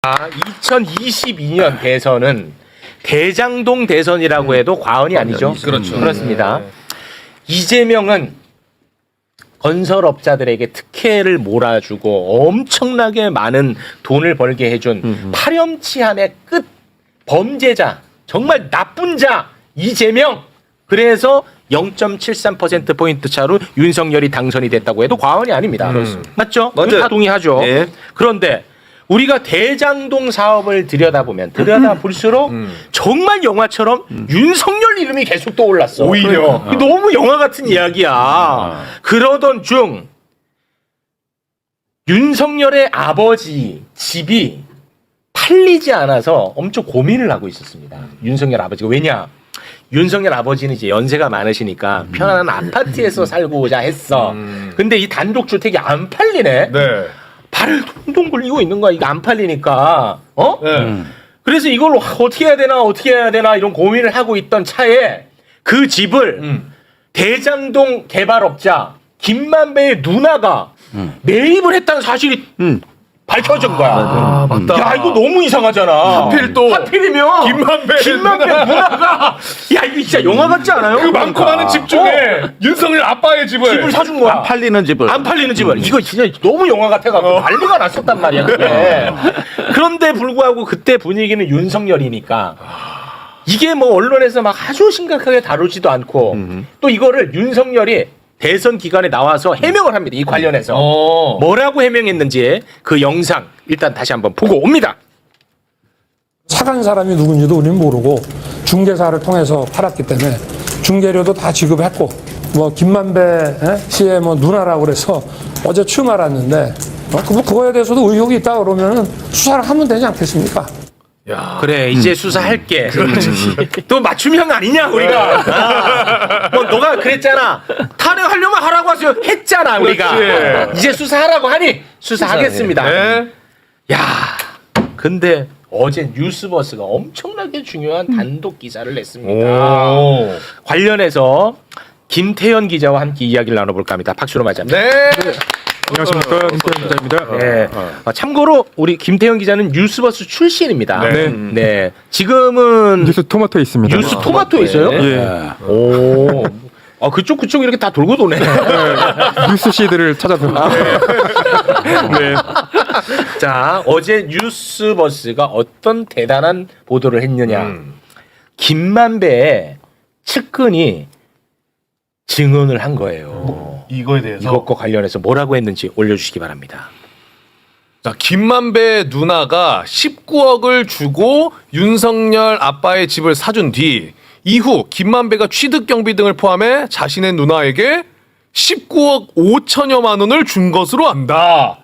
2022년 대선은 대장동 대선이라고 해도 과언이 아니죠. 그렇죠. 그렇습니다. 이재명은 건설업자들에게 특혜를 몰아주고 엄청나게 많은 돈을 벌게 해준 파렴치한의 끝 범죄자, 정말 나쁜 자 이재명. 그래서 0.73%포인트 차로 윤석열이 당선이 됐다고 해도 과언이 아닙니다. 맞죠? 맞아요. 다 동의하죠. 네. 그런데 우리가 대장동 사업을 들여다볼수록 정말 영화처럼 윤석열 이름이 계속 떠올랐어. 오히려. 너무 영화 같은 이야기야. 그러던 중 윤석열의 아버지 집이 팔리지 않아서 엄청 고민을 하고 있었습니다. 윤석열 아버지가. 왜냐? 윤석열 아버지는 이제 연세가 많으시니까 편안한 아파트에서 살고자 했어. 근데 이 단독주택이 안 팔리네. 네. 발을 동동 굴리고 있는 거야. 이거 안 팔리니까. 네. 그래서 이걸 어떻게 해야 되나 이런 고민을 하고 있던 차에 그 집을 대장동 개발업자 김만배의 누나가 매입을 했다는 사실이 밝혀진 거야. 아, 맞다. 야, 이거 너무 이상하잖아. 하필이면 김만배 누나가 야, 이거 진짜 영화 같지 않아요? 그 많고 많은 집 중에 윤석열 아빠의 집을 사준 거야. 안 팔리는 집을. 안 팔리는 집을. 이거 진짜 너무 영화 같아갖고 난리가 났었단 말이야. 그때. 그런데 불구하고 그때 분위기는 윤석열이니까 이게 뭐 언론에서 막 아주 심각하게 다루지도 않고 또 이거를 윤석열이 대선 기간에 나와서 해명을 합니다. 이 관련해서. 뭐라고 해명했는지 그 영상 일단 다시 한번 보고 옵니다. 사간 사람이 누군지도 우리는 모르고 중개사를 통해서 팔았기 때문에 중개료도 다 지급했고 뭐 김만배 씨의 뭐 누나라고 그래서 어제 처음 알았는데 그거에 대해서도 의혹이 있다 그러면은 수사를 하면 되지 않겠습니까? 그래 이제 수사할게. 또 맞춤형 아니냐 우리가. 뭐 너가 그랬잖아. 탄핵하려면 하라고 하세요. 했잖아 우리가. 그렇지. 이제 수사하라고 하니 수사하겠습니다. 네. 야, 근데 어제 뉴스버스가 엄청나게 중요한 단독 기사를 냈습니다. 오. 관련해서 김태현 기자와 함께 이야기를 나눠볼까 합니다. 박수로 맞이합니다. 네. 안녕하십니까, 김태현 기자입니다. 네. 참고로 우리 김태현 기자는 뉴스버스 출신입니다. 네. 네. 지금은 뉴스 토마토에 있습니다. 뉴스 토마토에 있어요? 예. 오. 그쪽 이렇게 다 돌고 도네. 뉴스 시드를 찾아서. 네. 자, 어제 뉴스버스가 어떤 대단한 보도를 했느냐. 김만배의 측근이 증언을 한 거예요. 이거에 대해서. 이것과 관련해서 뭐라고 했는지 올려주시기 바랍니다. 자, 김만배 누나가 19억을 주고 윤석열 아빠의 집을 사준 뒤 이후 김만배가 취득 경비 등을 포함해 자신의 누나에게 19억 5천여만 원을 준 것으로 안다.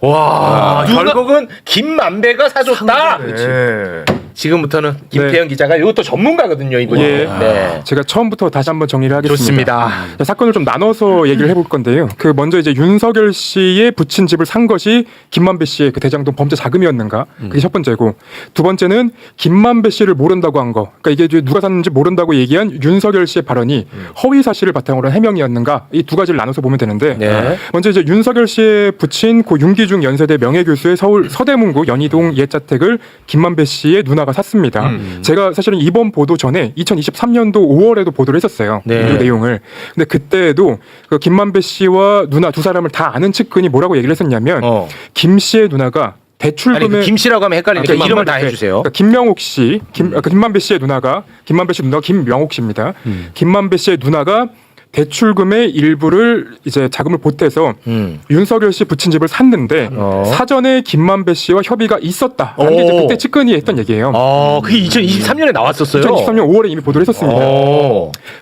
와, 결국은 김만배가 사줬다. 네. 지금부터는 김태현 기자가 이것도 전문가거든요, 이분이. 예. 네. 제가 처음부터 다시 한번 정리를 하겠습니다. 좋습니다. 사건을 좀 나눠서 얘기를 해볼 건데요. 그 먼저 이제 윤석열 씨의 부친 집을 산 것이 김만배 씨의 그 대장동 범죄 자금이었는가? 그게 첫 번째고, 두 번째는 김만배 씨를 모른다고 한 거. 그러니까 이게 이제 누가 샀는지 모른다고 얘기한 윤석열 씨의 발언이 허위 사실을 바탕으로 한 해명이었는가? 이 두 가지를 나눠서 보면 되는데, 네. 먼저 이제 윤석열 씨의 부친 고 윤기중 연세대 명예교수의 서울 서대문구 연희동 옛자택을 김만배 씨의 누나가 샀습니다. 제가 사실은 이번 보도 전에 2023년도 5월에도 보도를 했었어요. 네. 이 내용을. 근데 그때도 그 김만배 씨와 누나 두 사람을 다 아는 측근이 뭐라고 얘기를 했었냐면 김 씨의 누나가 대출금에 아니, 김 씨라고 하면 헷갈리니까 이름을 다 해주세요. 그러니까 김명옥 씨, 김만배 씨의 누나가 김명옥 씨입니다. 김만배 씨의 누나가 대출금의 일부를 이제 자금을 보태서 윤석열 씨 부친 집을 샀는데 사전에 김만배 씨와 협의가 있었다. 라는 게 이제 그때 측근이 했던 얘기예요. 그게 2023년에 나왔었어요. 2023년 5월에 이미 보도를 했었습니다.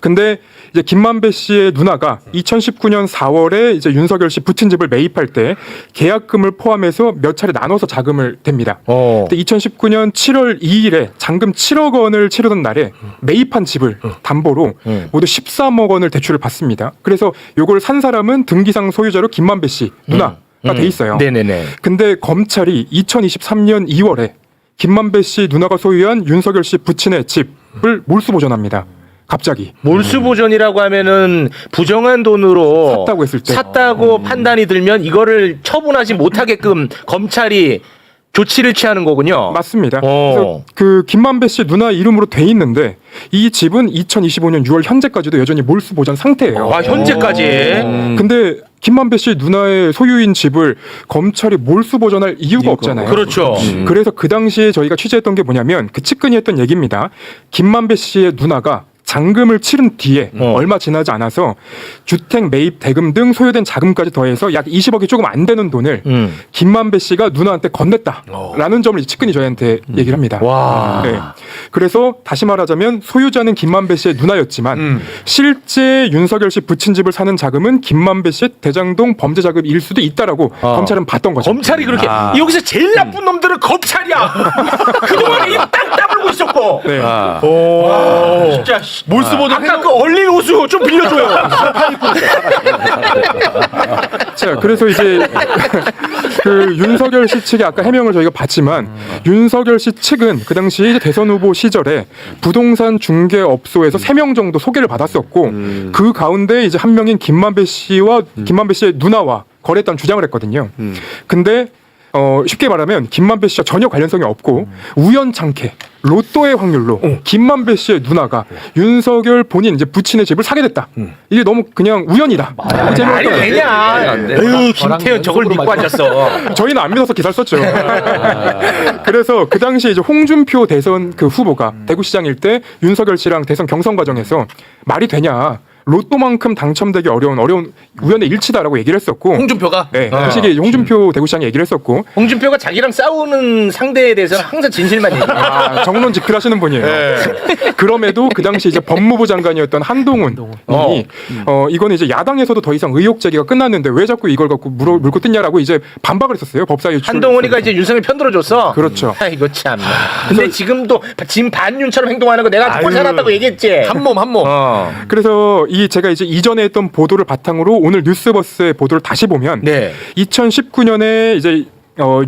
근데 이제 김만배 씨의 누나가 2019년 4월에 이제 윤석열 씨 부친 집을 매입할 때 계약금을 포함해서 몇 차례 나눠서 자금을 댑니다. 근데 2019년 7월 2일에 잔금 7억 원을 치르던 날에 매입한 집을 담보로 모두 13억 원을 대출을 받습니다. 그래서 요걸 산 사람은 등기상 소유자로 김만배 씨 누나가 돼 있어요. 네네네. 근데 검찰이 2023년 2월에 김만배 씨 누나가 소유한 윤석열 씨 부친의 집을 몰수 보존합니다. 갑자기 몰수 보존이라고 하면은 부정한 돈으로 샀다고 했을 때 판단이 들면 이거를 처분하지 못하게끔 검찰이 조치를 취하는 거군요. 맞습니다. 어. 그래서 그 김만배 씨 누나 이름으로 돼 있는데 이 집은 2025년 6월 현재까지도 여전히 몰수 보전 상태예요. 아, 현재까지. 근데 김만배 씨 누나의 소유인 집을 검찰이 몰수 보전할 이유가 없잖아요. 그렇죠. 그래서 그 당시에 저희가 취재했던 게 뭐냐면 그 측근이 했던 얘기입니다. 김만배 씨의 누나가 잔금을 치른 뒤에 얼마 지나지 않아서 주택 매입 대금 등 소요된 자금까지 더해서 약 20억이 조금 안 되는 돈을 김만배 씨가 누나한테 건넸다라는 점을 이 측근이 저희한테 얘기를 합니다. 와. 네. 그래서 다시 말하자면 소유자는 김만배 씨의 누나였지만 실제 윤석열 씨 부친 집을 사는 자금은 김만배 씨의 대장동 범죄 자금일 수도 있다라고 검찰은 봤던 거죠. 검찰이 그렇게 여기서 제일 나쁜 놈들은 검찰이야. 그동안에 입 딱 다물고 있었고. 네. 오. 진짜 몰수 보전 아까 그 얼린 호수 좀 빌려줘요. 자, 그래서 이제 그 윤석열 씨 측의 아까 해명을 저희가 봤지만 윤석열 씨 측은 그 당시 이제 대선 후보 시절에 부동산 중개업소에서 3명 정도 소개를 받았었고 그 가운데 이제 한 명인 김만배 씨와 김만배 씨의 누나와 거래했다는 주장을 했거든요. 근데 쉽게 말하면 김만배 씨와 전혀 관련성이 없고 우연찮게 로또의 확률로 김만배 씨의 누나가 윤석열 본인 이제 부친의 집을 사게 됐다. 이게 너무 그냥 우연이다. 말이 되냐. 에휴, 김태현 저걸 믿고 앉았어. 저희는 안 믿어서 기사를 썼죠. 그래서 그 당시에 이제 홍준표 대선 그 후보가 대구시장일 때 윤석열 씨랑 대선 경선 과정에서 말이 되냐. 로또만큼 당첨되기 어려운 우연의 일치다라고 얘기를 했었고 홍준표가 네, 그 시기에 홍준표 대구시장이 얘기를 했었고 홍준표가 자기랑 싸우는 상대에 대해서는 항상 진실만 얘기해. 정론 직필하시는 분이에요. 그럼에도 그 당시 이제 법무부 장관이었던 한동훈 님이 이거는 이제 야당에서도 더 이상 의혹 제기가 끝났는데 왜 자꾸 이걸 갖고 물고 뜯냐라고 이제 반박을 했었어요. 법사위 한동훈이가 이제 윤석열 편들어줬어. 그렇죠. 이거 참. 근데 지금도 진 반윤처럼 행동하는 거 내가 꼴 살았다고 얘기했지. 한몸 그래서 제가 이제 이전에 했던 보도를 바탕으로 오늘 뉴스버스의 보도를 다시 보면 네. 2019년에 이제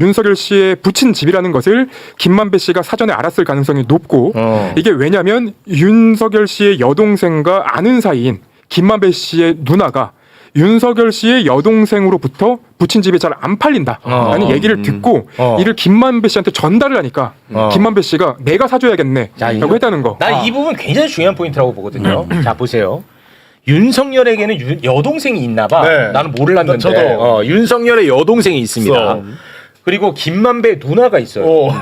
윤석열 씨의 부친 집이라는 것을 김만배 씨가 사전에 알았을 가능성이 높고 이게 왜냐하면 윤석열 씨의 여동생과 아는 사이인 김만배 씨의 누나가 윤석열 씨의 여동생으로부터 부친 집이 잘 안 팔린다라는 얘기를 듣고 이를 김만배 씨한테 전달을 하니까 김만배 씨가 내가 사줘야겠네라고 했다는 거. 나 이 부분 굉장히 중요한 포인트라고 보거든요. 자 보세요. 윤석열에게는 여동생이 있나 봐. 네. 나는 몰랐는데. 저도. 윤석열의 여동생이 있습니다. 그리고 김만배 누나가 있어요.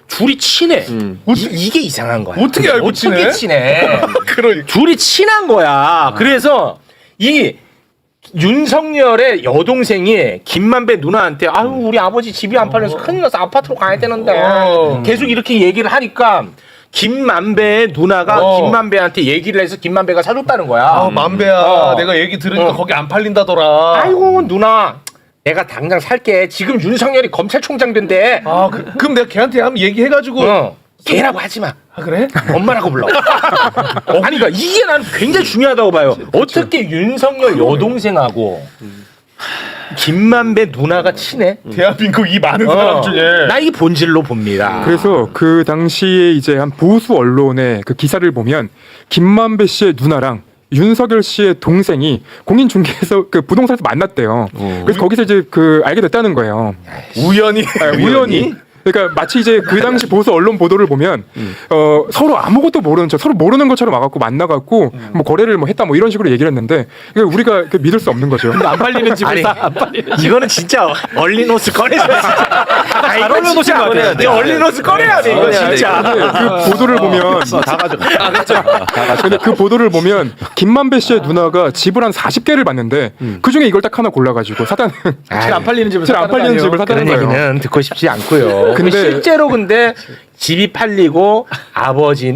둘이 친해. 이게 이상한 거야. 어떻게 알고 어떻게 친해? 그러니까. 둘이 친한 거야. 그래서 이 윤석열의 여동생이 김만배 누나한테 아유 우리 아버지 집이 안 팔려서 큰일 나서 아파트로 가야 되는데 계속 이렇게 얘기를 하니까 김만배의 누나가 김만배한테 얘기를 해서 김만배가 사줬다는 거야. 만배야 내가 얘기 들으니까 거기 안 팔린다더라. 아이고 누나 내가 당장 살게. 지금 윤석열이 검찰총장 된대. 그럼 내가 걔한테 한번 얘기해가지고 걔라고 하지 마. 그래? 엄마라고 불러. 아니 그러니까 이게 난 굉장히 중요하다고 봐요. 어떻게 윤석열 여동생하고 김만배 누나가 친해? 대한민국 이 많은 사람 중에 나 이 본질로 봅니다. 그래서 그 당시에 이제 한 보수 언론의 그 기사를 보면 김만배 씨의 누나랑 윤석열 씨의 동생이 공인중개에서 그 부동산에서 만났대요. 그래서 거기서 이제 그 알게 됐다는 거예요. 우연히 우연히. 그러니까 마치 이제 그 당시 보수 언론 보도를 보면 서로 아무것도 모르는 척 서로 모르는 것처럼 와갖고 만나갖고 뭐 거래를 뭐 했다 뭐 이런 식으로 얘기를 했는데 우리가 믿을 수 없는 거죠. 안 팔리는 집을 안 팔리는 이거는 진짜 얼린 옷을 꺼내서 잘 얼린 옷을 꺼내야 돼. 얼린 옷을 꺼내야 돼. 이거 진짜. 그 보도를 보면 다 가져가. 근데 그 보도를 보면 김만배 씨의 누나가 집을 한 40개를 봤는데 그 중에 이걸 딱 하나 골라가지고 사다는 잘 안 팔리는 집을 잘 안 팔리는 집을 사다는 그런 거예요. 얘기는 듣고 싶지 않고요. 근데 실제로 근데 집이 팔리고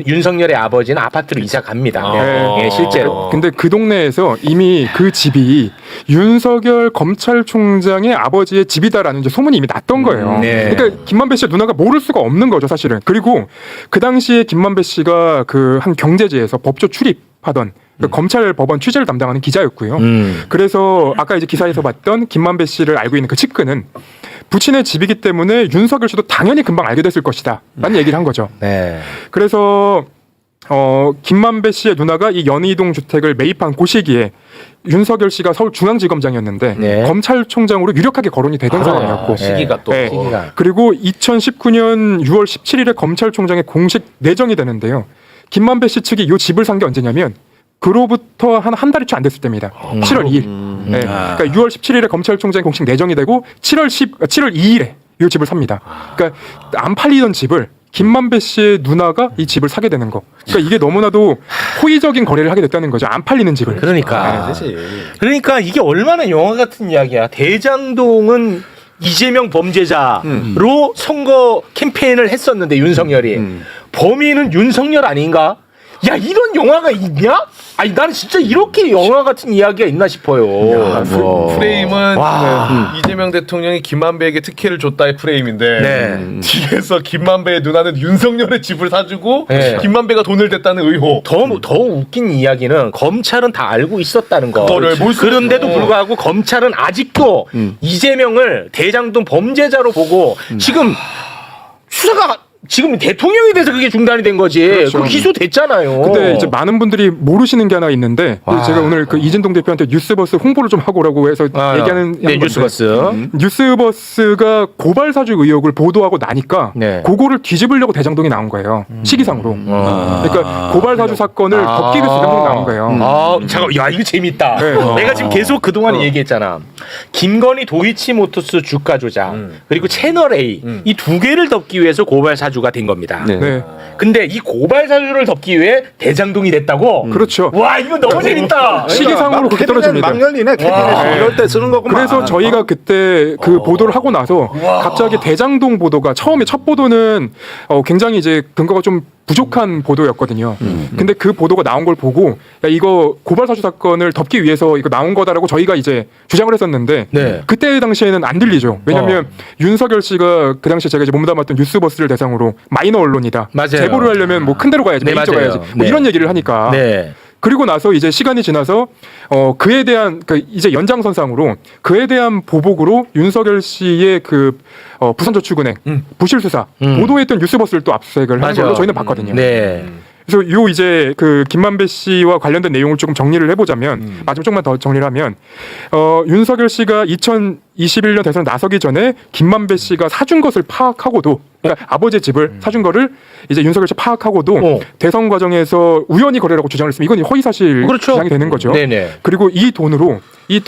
윤석열의 아버지는 아파트로 이사 갑니다. 예, 실제로. 근데 그 동네에서 이미 그 집이 윤석열 검찰총장의 아버지의 집이다라는 이제 소문이 이미 났던 거예요. 네. 그러니까 김만배 씨의 누나가 모를 수가 없는 거죠, 사실은. 그리고 그 당시에 김만배 씨가 그 한 경제지에서 법조 출입하던 그 검찰 법원 취재를 담당하는 기자였고요. 그래서 아까 이제 기사에서 봤던 김만배 씨를 알고 있는 그 측근은 부친의 집이기 때문에 윤석열 씨도 당연히 금방 알게 됐을 것이다 라는 얘기를 한 거죠. 네. 그래서 김만배 씨의 누나가 이 연희동 주택을 매입한 그 시기에 윤석열 씨가 서울중앙지검장이었는데 네. 검찰총장으로 유력하게 거론이 되던 상황이었고 시기가 또 네. 시기가. 그리고 2019년 6월 17일에 검찰총장에 공식 내정이 되는데요. 김만배 씨 측이 이 집을 산 게 언제냐면 그로부터 한 달이 채 안 됐을 때입니다. 7월 2일. 네. 그러니까 6월 17일에 검찰총장이 공식 내정이 되고 7월 2일에 이 집을 삽니다. 그러니까 안 팔리던 집을 김만배 씨의 누나가 이 집을 사게 되는 거. 그러니까 이게 너무나도 호의적인 거래를 하게 됐다는 거죠. 안 팔리는 집을. 그러니까 이게 얼마나 영화 같은 이야기야. 대장동은 이재명 범죄자로 선거 캠페인을 했었는데 윤석열이 범인은 윤석열 아닌가? 야 이런 영화가 있냐? 아니 나는 진짜 이렇게 영화 같은 이야기가 있나 싶어요. 프레임은 와. 이재명 대통령이 김만배에게 특혜를 줬다의 프레임인데 네. 뒤에서 김만배의 누나는 윤석열의 집을 사주고 네. 김만배가 돈을 댔다는 의혹. 더 웃긴 이야기는 검찰은 다 알고 있었다는 거. 그거를 볼 수- 그런데도 불구하고 검찰은 아직도 이재명을 대장동 범죄자로 보고 지금 수사가 지금 대통령이 돼서 그게 중단이 된 거지. 그렇죠. 그 기소됐잖아요. 근데 이제 많은 분들이 모르시는 게 하나 있는데 제가 오늘 그 이진동 대표한테 뉴스버스 홍보를 좀 하고 오라고 해서 얘기하는 네, 뉴스버스. 뉴스버스가 고발 사주 의혹을 보도하고 나니까 네. 그거를 뒤집으려고 대장동이 나온 거예요. 시기상으로. 그러니까 고발 사주 사건을 덮기 위해서 대장동이 나온 거예요. 잠깐, 야 이거 재밌다. 네. 내가 지금 계속 그동안 얘기했잖아. 김건희 도이치모터스 주가 조작 그리고 채널 A 이 두 개를 덮기 위해서 고발 사주가 된 겁니다. 네. 근데 이 고발 사주를 덮기 위해 대장동이 됐다고? 그렇죠. 와 이거 너무 재밌다. 시기상으로 그렇게 떨어집니다. 막년이네 캐비넷 이럴 때 쓰는 거구만. 그래서 저희가 그때 그 보도를 하고 나서 갑자기 대장동 보도가 처음에 첫 보도는 굉장히 이제 근거가 좀 부족한 보도였거든요. 근데 그 보도가 나온 걸 보고 야 이거 고발 사주 사건을 덮기 위해서 이거 나온 거다라고 저희가 이제 주장을 했었는데 네. 그때 당시에는 안 들리죠. 왜냐하면 윤석열 씨가 그 당시에 제가 이제 몸담았던 뉴스버스를 대상으로 마이너 언론이다. 맞아요. 제보를 하려면 뭐 큰 데로 가야지, 네, 메이저 맞아요. 가야지. 뭐 네. 이런 얘기를 하니까. 네. 그리고 나서 이제 시간이 지나서 그에 대한 이제 연장선상으로 그에 대한 보복으로 윤석열 씨의 그 부산저축은행 부실 수사 보도했던 뉴스버스를 또 압수수색을 한 맞아. 걸로 저희는 봤거든요. 네. 그래서 요 이제 그 김만배 씨와 관련된 내용을 조금 정리를 해보자면 마지막 조금만 더 정리를 하면 윤석열 씨가 2021년 대선 나서기 전에 김만배 씨가 사준 것을 파악하고도 그러니까 아버지의 집을 사준 거를 이제 윤석열 씨 파악하고도 대선 과정에서 우연히 거래라고 주장을 했으면 이건 허위사실 그렇죠. 주장이 되는 거죠. 네네. 그리고 이 돈으로 이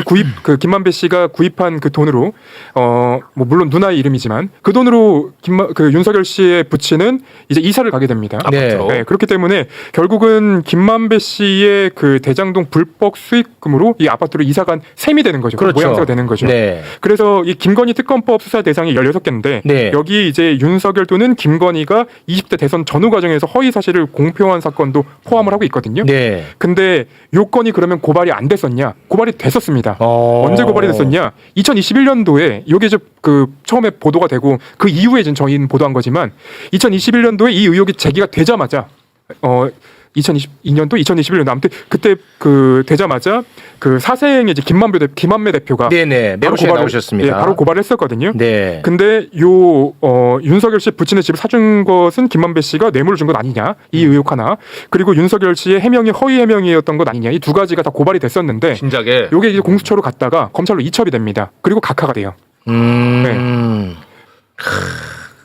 구입 그 김만배 씨가 구입한 그 돈으로 뭐 물론 누나의 이름이지만 그 돈으로 그 윤석열 씨의 부친은 이제 이사를 가게 됩니다. 네. 네, 그렇기 때문에 결국은 김만배 씨의 그 대장동 불법 수익금으로 이 아파트로 이사간 셈이 되는 거죠. 그렇죠. 모양새가 되는 거죠. 네. 그래서 이 김건희 특검법 수사 대상이 16개인데 네. 여기 이제 윤석열 또는 김건희가 20대 대선 전후 과정에서 허위 사실을 공표한 사건도 포함을 하고 있거든요. 네. 근데 요건이 그러면 고발이 안 됐었냐? 고발이 됐었습니다. 어. 언제 고발이 됐었냐? 2021년도에 이게 이제 그 처음에 보도가 되고 그 이후에 이제 저희는 보도한 거지만 2021년도에 이 의혹이 제기가 되자마자 2022년도 2021년도 아무튼 그때 그 되자마자 그 사생의 이제 김만배 대표가 네네. 매우시에 나오셨습니다. 바로 고발했었거든요. 네. 근데 윤석열 씨 부친의 집을 사준 것은 김만배 씨가 뇌물을 준 것 아니냐 이 의혹 하나 그리고 윤석열 씨의 해명이 허위 해명이었던 것 아니냐 이 두 가지가 다 고발이 됐었는데 진작에 요게 이제 공수처로 갔다가 검찰로 이첩이 됩니다. 그리고 각하가 돼요.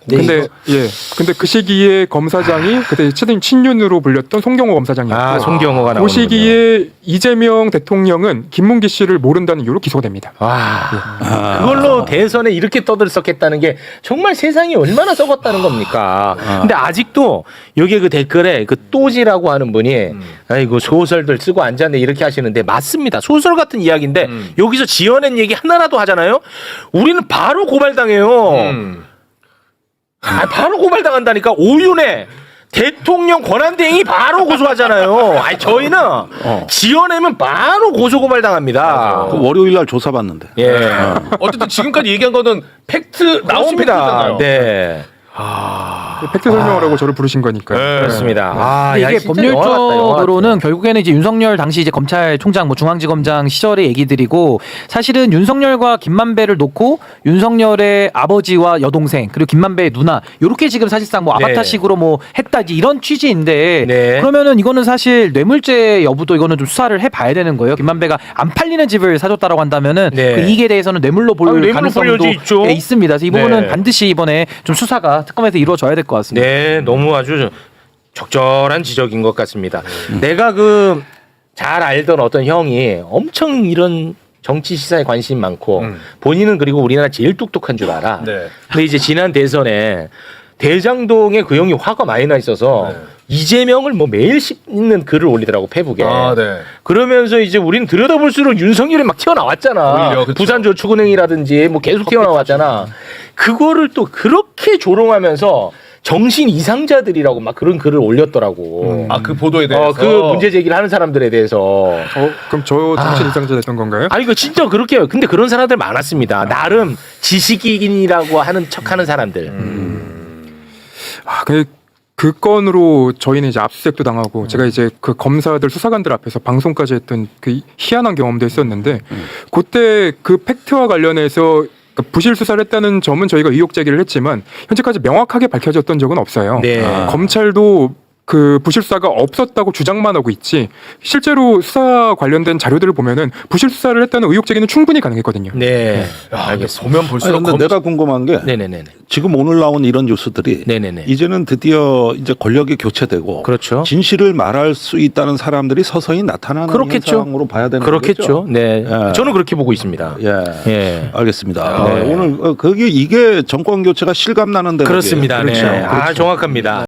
근데 근데 그 시기에 검사장이 그때 친윤으로 불렸던 송경호 검사장이었고 송경호가 그 나오는군요. 시기에 이재명 대통령은 김문기 씨를 모른다는 이유로 기소가 됩니다. 그걸로 대선에 이렇게 떠들썩했다는 게 정말 세상이 얼마나 썩었다는 겁니까? 근데 아직도 여기 그 댓글에 그 또지라고 하는 분이 아이고 소설들 쓰고 앉았네 이렇게 하시는데 맞습니다. 소설 같은 이야기인데 여기서 지어낸 얘기 하나라도 하잖아요. 우리는 바로 고발당해요. 바로 고발당한다니까. 오윤회 대통령 권한대행이 바로 고소하잖아요. 저희는 지어내면 바로 고소고발당합니다. 그 월요일 날 조사받는데. 예. 어쨌든 지금까지 얘기한 거는 팩트 나온 나옵니다. 팩트잖아요. 네. 팩트 설명하라고 저를 부르신 거니까요. 네. 그렇습니다. 아, 근데 야, 이게 진짜 영화 같다, 영화 법률적으로는 같아. 결국에는 이제 윤석열 당시 이제 검찰총장, 뭐 중앙지검장 시절의 얘기들이고 사실은 윤석열과 김만배를 놓고 윤석열의 아버지와 여동생 그리고 김만배의 누나 이렇게 지금 사실상 뭐 네. 아바타식으로 뭐 했다 이제 이런 취지인데 네. 그러면은 이거는 사실 뇌물죄 여부도 이거는 좀 수사를 해봐야 되는 거예요. 김만배가 안 팔리는 집을 사줬다라고 한다면은 네. 그 이익에 대해서는 뇌물로 볼 뇌물로 가능성도 볼려지 있죠. 예, 있습니다. 그래서 이 부분은 네. 반드시 이번에 좀 수사가 특검에서 이루어져야 될 것 같습니다. 네, 너무 아주 적절한 지적인 것 같습니다. 내가 그 잘 알던 어떤 형이 엄청 이런 정치 시사에 관심 많고 본인은 그리고 우리나라 제일 똑똑한 줄 알아. 네. 근데 이제 지난 대선에 대장동에 그 형이 화가 많이 나 있어서 네. 이재명을 뭐 매일 씹는 글을 올리더라고 페북에. 아, 네. 그러면서 이제 우리는 들여다볼수록 윤석열이 막 튀어나왔잖아. 오히려, 그쵸. 부산저축은행이라든지 뭐 계속 튀어나왔잖아. 그거를 또 그렇게 조롱하면서 정신 이상자들이라고 막 그런 글을 올렸더라고. 아, 그 보도에 대해서. 그 문제 제기를 하는 사람들에 대해서. 그럼 저 정신 이상자 됐던 건가요? 아니, 이거 진짜 그렇게 해요. 근데 그런 사람들 많았습니다. 나름 지식인이라고 하는 척 하는 사람들. 그 건으로 저희는 이제 압수수색도 당하고 제가 이제 그 검사들 수사관들 앞에서 방송까지 했던 그 희한한 경험도 있었는데 그때 그 팩트와 관련해서 부실 수사를 했다는 점은 저희가 의혹 제기를 했지만 현재까지 명확하게 밝혀졌던 적은 없어요. 네. 검찰도 그 부실 수사가 없었다고 주장만 하고 있지 실제로 수사 관련된 자료들을 보면은 부실 수사를 했다는 의혹 제기는 충분히 가능했거든요. 네. 알겠어. 보면 아니, 볼수록 근데 내가 궁금한 게 네네네. 지금 오늘 나온 이런 뉴스들이 네네네. 이제는 드디어 이제 권력이 교체되고 그렇죠. 진실을 말할 수 있다는 사람들이 서서히 나타나는 그렇겠죠. 현상으로 봐야 되는 그렇겠죠. 거죠. 네. 예. 저는 그렇게 보고 있습니다. 예. 예. 알겠습니다. 네. 오늘 거기 이게 정권 교체가 실감 나는 데가 그렇습니다. 그렇죠. 네. 아, 정확합니다.